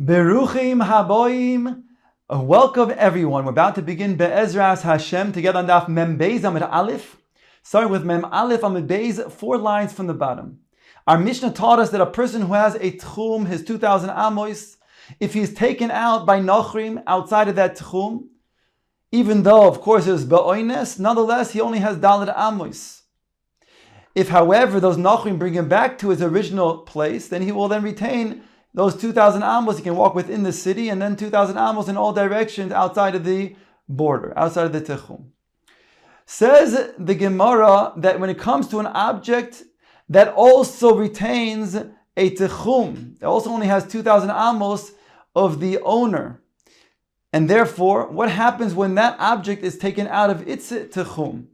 Beruchim haboim. Welcome everyone. We're about to begin Be'ezras Hashem together on Daf Mem Beis Amud Aleph. Starting with Mem Aleph Amud Beis, 4 lines from the bottom. Our Mishnah taught us that a person who has a tchum, his 2,000 amos, if he's taken out by nochrim outside of that tchum, even though of course it's be'oines, nonetheless he only has daled amos. If however those nochrim bring him back to his original place, then he will then retain those 2,000 amos. He can walk within the city, and then 2,000 amos in all directions outside of the border, outside of the Techum. Says the Gemara that when it comes to an object that also retains a Techum, that also only has 2,000 amos of the owner, and therefore, what happens when that object is taken out of its Techum?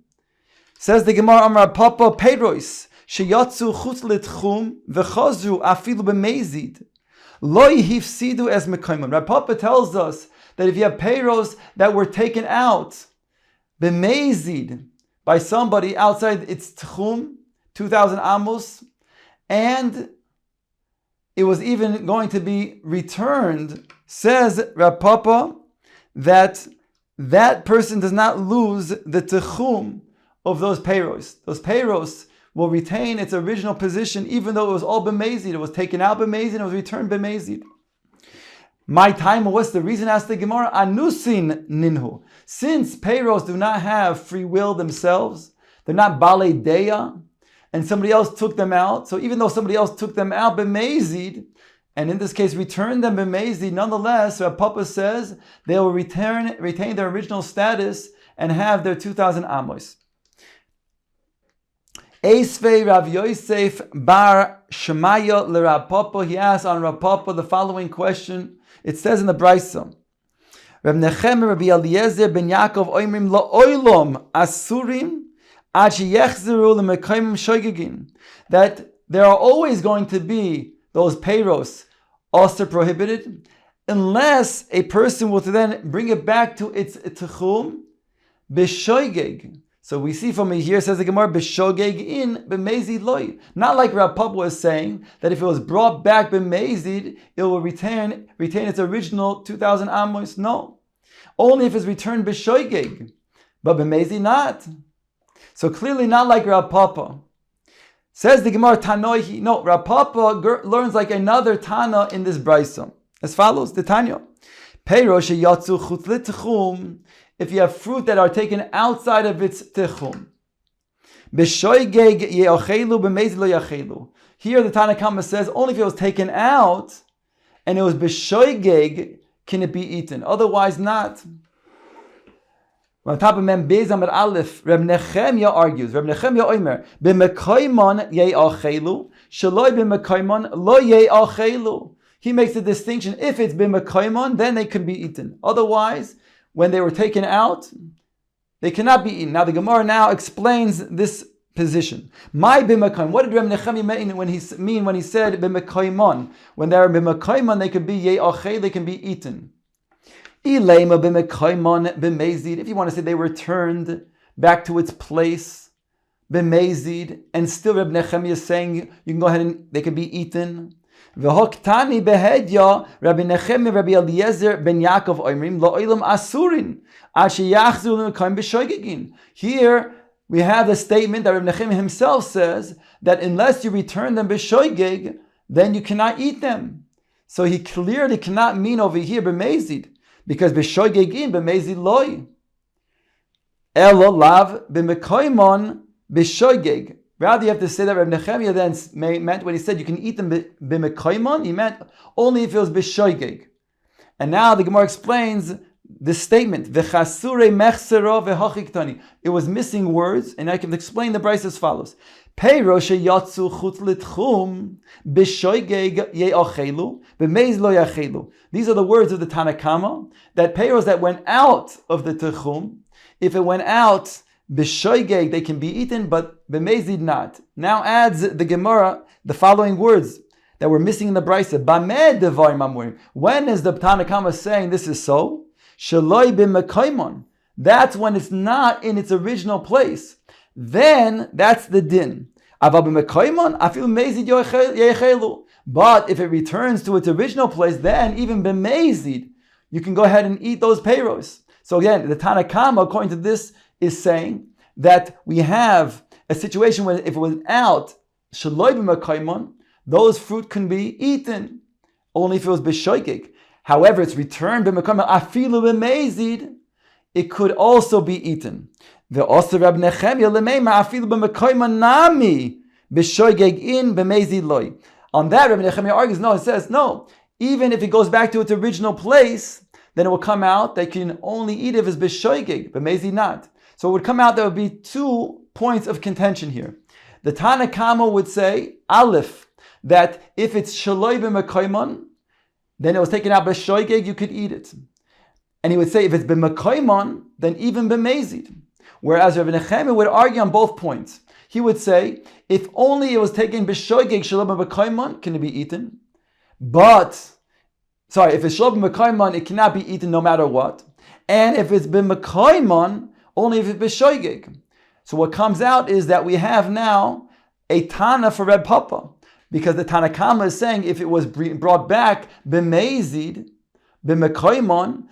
Says the Gemara, Amar Papa Peiros, sheyatzu chutz litchum v'chazru afilu b'mezid. Lo yifsidu es mekayman. Rav Papa tells us that if you have peiros that were taken out b'mezid by somebody outside its tchum, 2,000 amos, and it was even going to be returned, says Rav Papa that that person does not lose the tchum of those peiros. Those peiros will retain its original position, even though it was all b'mezid. It was taken out b'mezid, it was returned b'mezid. My time, what's the reason? Asked the Gemara. Anusin ninhu. Since peiros do not have free will themselves, they're not balei deya, and somebody else took them out. So even though somebody else took them out b'mezid, and in this case returned them b'mezid, nonetheless, Rav Papa says they will retain their original status and have their 2,000 amos. Eisvei Rav Yosef bar Shemaya le Rav Papa. He asks on Rav Papa the following question. It says in the Brisa, Reb Nechem Rabbi Eliezer ben Yaakov oimrim la'olam asurim ad sheyechzeru lemekayim shoygegin. That there are always going to be those peiros also prohibited, unless a person will then bring it back to its tchum b'shoygeg. So we see from here, says the Gemara, b'shogeg in b'mezid loy. Not like Rav Papa was saying, that if it was brought back b'mezid, it will retain its original 2,000 amos. No. Only if it's returned b'shogeg. But b'mezid not. So clearly not like Rav Papa. Says the Gemara, Tanoihi. No, Rav Papa learns like another Tana in this Brisa. As follows, the Tanya. Peiro sheyatzu chutz litchum. If you have fruit that are taken outside of its tichum. B'shoygeg ye'achelu b'mezid lo yachelu. Here the Tanna Kama says only if it was taken out and it was b'shoygeg can it be eaten. Otherwise not. On top of Mem Beis Amud Aleph, Reb Nechemya argues. Reb Nechemya oimer b'mekayman ye'achelu shaloi b'mekayman lo ye'achelu. He makes a distinction. If it's b'mekayman, then they can be eaten. Otherwise, when they were taken out, they cannot be eaten. Now the Gemara now explains this position. My b'mekayim. What did Reb Nechemya mean when he said b'mekayimon? When they are b'mekayimon, they can be ye'achel, they can be eaten. Ilema b'mekayimon b'mezid. If you want to say they were turned back to its place, b'mezid, and still Reb Nechemya is saying you can go ahead and they can be eaten. V'hoktani behedya Rabbi Nechem Rabbi Eliezer ben Yaakov oimrim la'olam asurin asher yachzru l'mekayim b'shoygegin. Here we have the statement that Rabbi Nechem himself says that unless you return them b'shoygeg, then you cannot eat them. So he clearly cannot mean over here b'mezid, because b'shoygegin b'mezid loy. Elo lav b'mekaymon b'shoygeg. Rather, you have to say that Reb Nechemya then meant when he said you can eat them b'mekaymon, he meant only if it was b'shoygeg. And now the Gemara explains this statement, v'chasure mechsero v'hochiktani. It was missing words, and I can explain the Brisa as follows. Peiro sheyatzu chutz litchum b'shoygeg ye'achelu b'meiz lo yachelu. These are the words of the Tanna Kama, that peiros that went out of the techum, if it went out b'shoygeg, they can be eaten, but b'mezid not. Now adds the Gemara the following words that were missing in the Brisa. B'med devarim amurim. When is the Tanna Kama saying this is so? Shaloi b'mekaymon. That's when it's not in its original place. Then that's the din. Aval b'mekaymon afilu mezid yechelu. But if it returns to its original place, then even b'mezid, you can go ahead and eat those peiros. So again, the Tana Kama, according to this, is saying that we have a situation where if it was out, shaloi b'mekaymon, those fruit can be eaten, only if it was b'shoigig. However, it's returned b'mekaymon, afilu b'mezid, it could also be eaten. The Oser Rab Nechemia lemeima afilu b'mekaymon nami b'shoigig in b'mezid loy. On that, Rabbi Nechemia argues, no, it says, no, even if it goes back to its original place, then it will come out that you can only eat if it's b'shoigig, b'mezid not. So it would come out there would be 2 points of contention here. The Tana Kama would say, Aleph, that if it's shaloi b'mekaymon, then it was taken out b'shoigig, you could eat it. And he would say, if it's b'mekaymon, then even b'mezid. Whereas Rabbi Nechemia would argue on both points. He would say, if only it was taken b'shoigig shaloi b'mekaymon, can it be eaten? If it's shaloi b'mekaymon, it cannot be eaten no matter what. And if it's b'mekaymon, only if it's b'shoigig. So what comes out is that we have now a Tana for Reb Papa. Because the Tana Kama is saying if it was brought back b'mezid, b'mekaymon,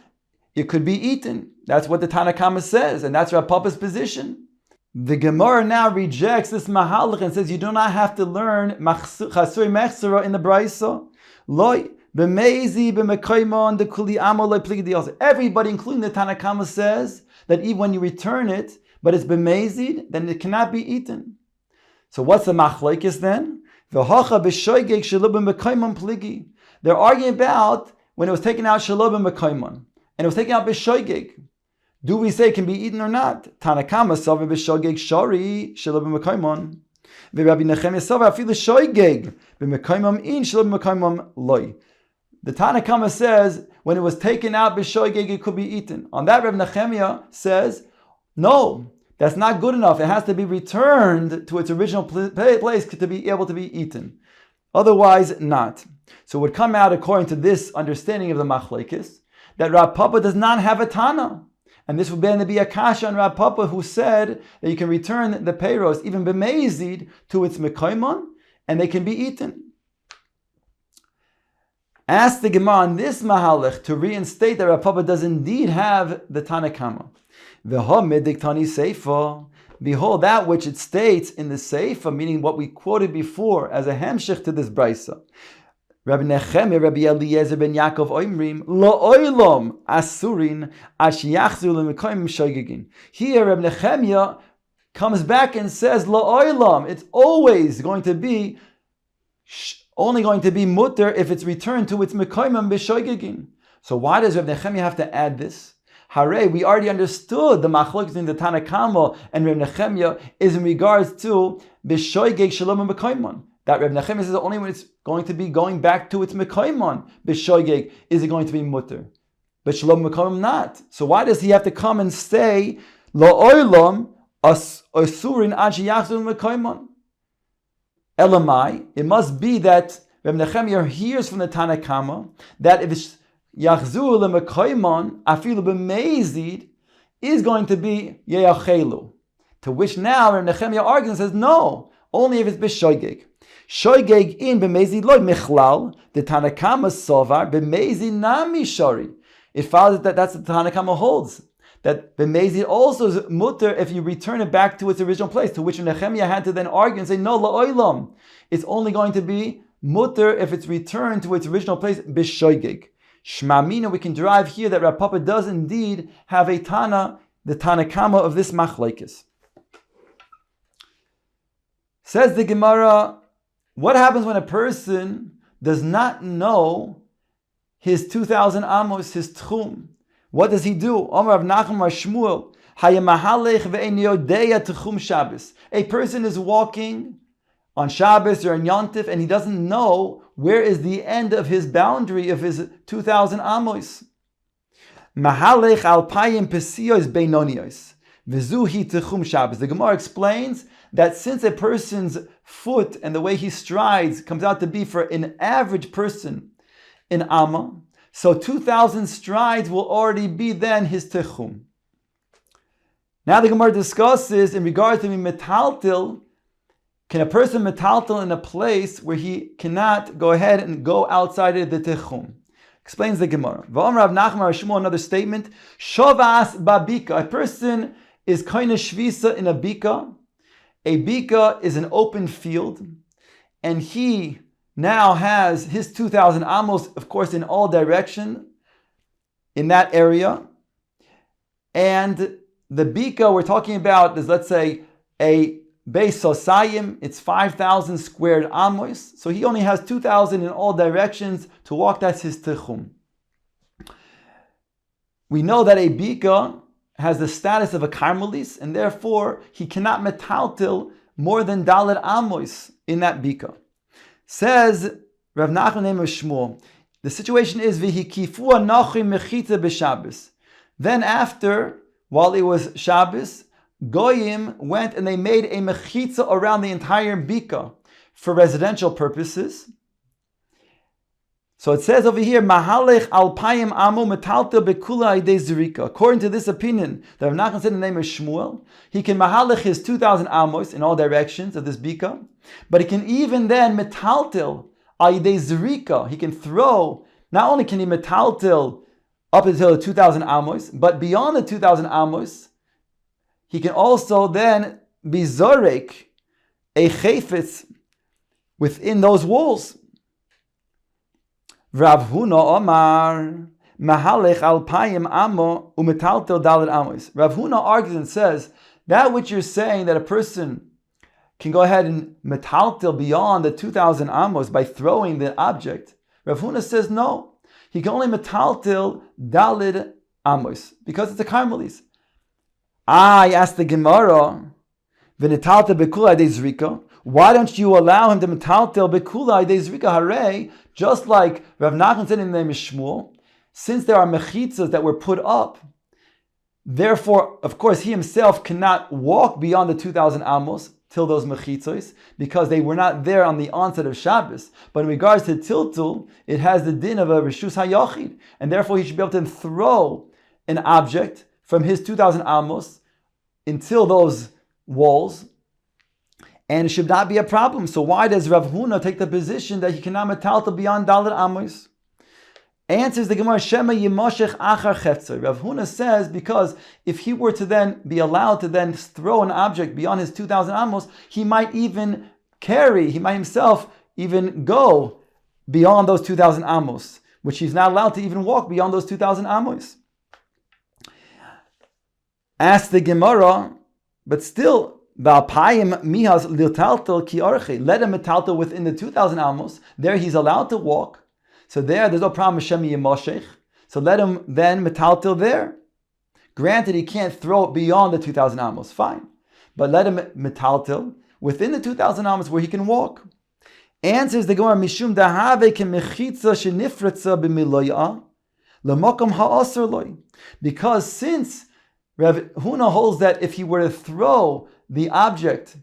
it could be eaten. That's what the Tana Kama says, and that's Reb Papa's position. The Gemara now rejects this mahalach and says you do not have to learn chasuri mechsera in the Brisa. Loi b'mezid b'mekaymon dekuli amo loi pligi dios. Everybody, including the Tana Kama, says that even when you return it, but it's b'mezid, then it cannot be eaten. So what's the machlokes then? They're arguing about when it was taken out shalom and mekaymon, and it was taken out b'shoigeg. Do we say it can be eaten or not? Tanakama savar b'shoigeg shari shalom and mekaymon. Rabbi Nechemia savar afilu shoigeg b'mekaymon in shalom and mekaymon loy. The Tanakama says when it was taken out b'shoigeg it could be eaten. On that, Rabbi Nechemia says no. That's not good enough. It has to be returned to its original place to be able to be eaten. Otherwise, not. So it would come out, according to this understanding of the machlekes, that Rav Papa does not have a Tana. And this would then be a kasha on Rav Papa, who said that you can return the peiros, even b'mezid, to its mekaymon, and they can be eaten. Ask the Gemara on this mahalech to reinstate that Rav Papa does indeed have the Tana Kama. Behold, that which it states in the Seifa, meaning what we quoted before as a hemshech to this brisa. Rabbi Nechemia, Rabbi Eliezer ben Yaakov oimrim lo'oilom asurin ash yachzu lemekayim shoigegin. Here, Rabbi Nechemia comes back and says lo'oilom. It's always going to be only going to be mutter if it's returned to its mekayim b'shoigegin. So why does Rabbi Nechemia have to add this? Hare, we already understood the machlokes in the Tana Kama and Reb Nechemia is in regards to b'shoigeg shalom and mekaymon. That Reb Nechemia says only when it's going to be going back to its mekaymon b'shoigeg is it going to be mutter, but shalom and mekaymon not. So why does he have to come and say lo oilam asurin ad sheyachzur mekaymon? Elamai, it must be that Reb Nechemia hears from the Tana Kama that if it's Yachzur lemekaymon afilu b'mezid is going to be yeyachelu. To which now Reb Nechemia argues and says no, only if it's b'shoigeg. Shoigeg in b'mezid loy michlal. The Tanakama sovar b'mezid nami shari. It follows that that's the Tanakama holds that b'mezid also is mutter if you return it back to its original place. To which Reb Nechemia had to then argue and say no la'olam. It's only going to be mutter if it's returned to its original place b'shoigeg. Shmamina, we can derive here that Rav Papa does indeed have a Tana, the Tana Kama of this machlekes. Says the Gemara, what happens when a person does not know his 2,000 amos, his tchum? What does he do? Omar Rav Nachman Bar Shmuel, hayamahalech ve'en yodeya tchum Shabbos. A person is walking on Shabbos or on Yontif and he doesn't know where is the end of his boundary of his 2,000 amos. Mahalech alpayim pesiyos beinonios. V'zuhi techum Shabbos. The Gemara explains that since a person's foot and the way he strides comes out to be for an average person in Amma, so 2,000 strides will already be then his techum. Now the Gemara discusses in regards to metaltil, can a person metaltel in a place where he cannot go ahead and go outside of the techum? Explains the Gemara. Another statement. Shavas babika. A person is kind of shvisa in a bika. A bika is an open field, and he now has his 2,000 amos, of course, in all direction in that area. And the bika we're talking about is, let's say, a Beis Sosayim, it's 5,000 squared amos. So he only has 2,000 in all directions to walk. That's his tichum. We know that a bika has the status of a karmelis, and therefore he cannot metaltil more than dalet amos in that bika. Says Rav Nachman name of Shmuel, the situation is v'hikifu anochi mechitza b'Shabbos. Then after, while it was Shabbos, Goyim went and they made a mechitza around the entire bika for residential purposes. So it says over here, Mahalech alpayim amu metaltel bekula idei zirika. According to this opinion that Rav Nachman said in the name of Shmuel, he can mahalech his 2,000 amos in all directions of this bika, but he can even then metaltel idei zirika. He can throw. Not only can he metaltel up until the 2,000 amos, but beyond the 2,000 amos, he can also then be zorek a chayfetz within those walls. Rav Huna Omar Mahalech alpayim amo umetaltel dalet amos. Rav Huna argues and says that which you're saying that a person can go ahead and metaltel beyond the 2,000 amos by throwing the object. Rav Huna says no, he can only metaltel dalet amos because it's a karmelis. I asked the Gemara, v'netaltel bekula idei zrika. Why don't you allow him to metaltel bekula idei zrika hare? Just like Rav Nachman said in the name of Shmuel, since there are mechitzas that were put up, therefore, of course, he himself cannot walk beyond the 2,000 amos till those mechitzos, because they were not there on the onset of Shabbos. But in regards to tiltul, it has the din of a reshus hayachid, and therefore he should be able to throw an object from his 2,000 amos until those walls, and it should not be a problem. So why does Rav Huna take the position that he cannot metaltel beyond dalet amos? Answers the Gemara, Shema Yimoshech Achar Chetzer. Rav Huna says because if he were to then be allowed to then throw an object beyond his 2,000 amos, he might himself even go beyond those 2,000 amos, which he's not allowed to even walk beyond those 2,000 amos. Ask the Gemara, but still, Ba'apayim mihas litaltel ki arche. Let him metaltel within the 2,000 amos. There he's allowed to walk. So there's no problem with Shemi Yimoshech. So let him then metaltel there. Granted, he can't throw it beyond the 2,000 amos. Fine. But let him metaltel within the 2,000 amos where he can walk. Answers the Gemara, Mishum dahave ke mechitza shenifretza b'miloya l'mokom ha'asr loy. Because since Rav Huna holds that if he were to throw the object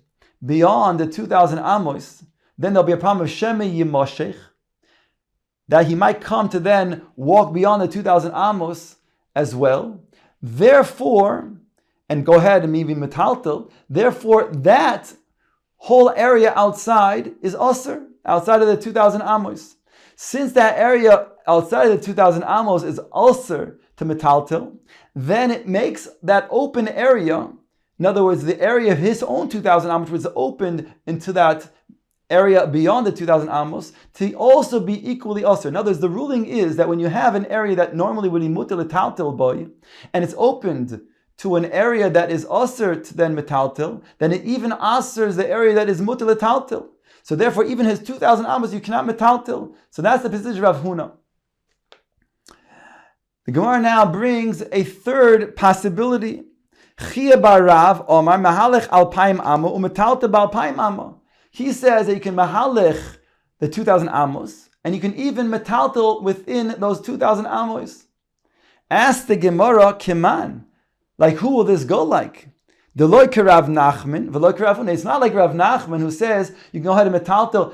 beyond the 2,000 amos, then there'll be a problem of Shemi Yimoshech, that he might come to then walk beyond the 2,000 amos as well. Therefore, and go ahead and maybe metaltel, therefore that whole area outside is usr, outside of the 2,000 amos. Since that area outside of the 2,000 amos is usr to metaltel, then it makes that open area, in other words, the area of his own 2,000 amos was opened into that area beyond the 2,000 amos to also be equally usr. In other words, the ruling is that when you have an area that normally would be mutal metaltel boy, and it's opened to an area that is usr to then metaltel, then it even usrs the area that is mutal metaltel. So therefore, even his 2,000 amos you cannot metaltel. So that's the position of Rav Huna. The Gemara now brings a third possibility. Chia bar Rav Omar mahalech alpayim amo umetaltel b'alpayim amo. He says that you can mahalech the 2,000 amos, and you can even metaltel within those 2,000 amos. Ask the Gemara, Kiman, like who will this go like? Deloy ke Rav Nachman, v'loy ke Rav Huna. It's not like Rav Nachman who says you can go ahead and metaltel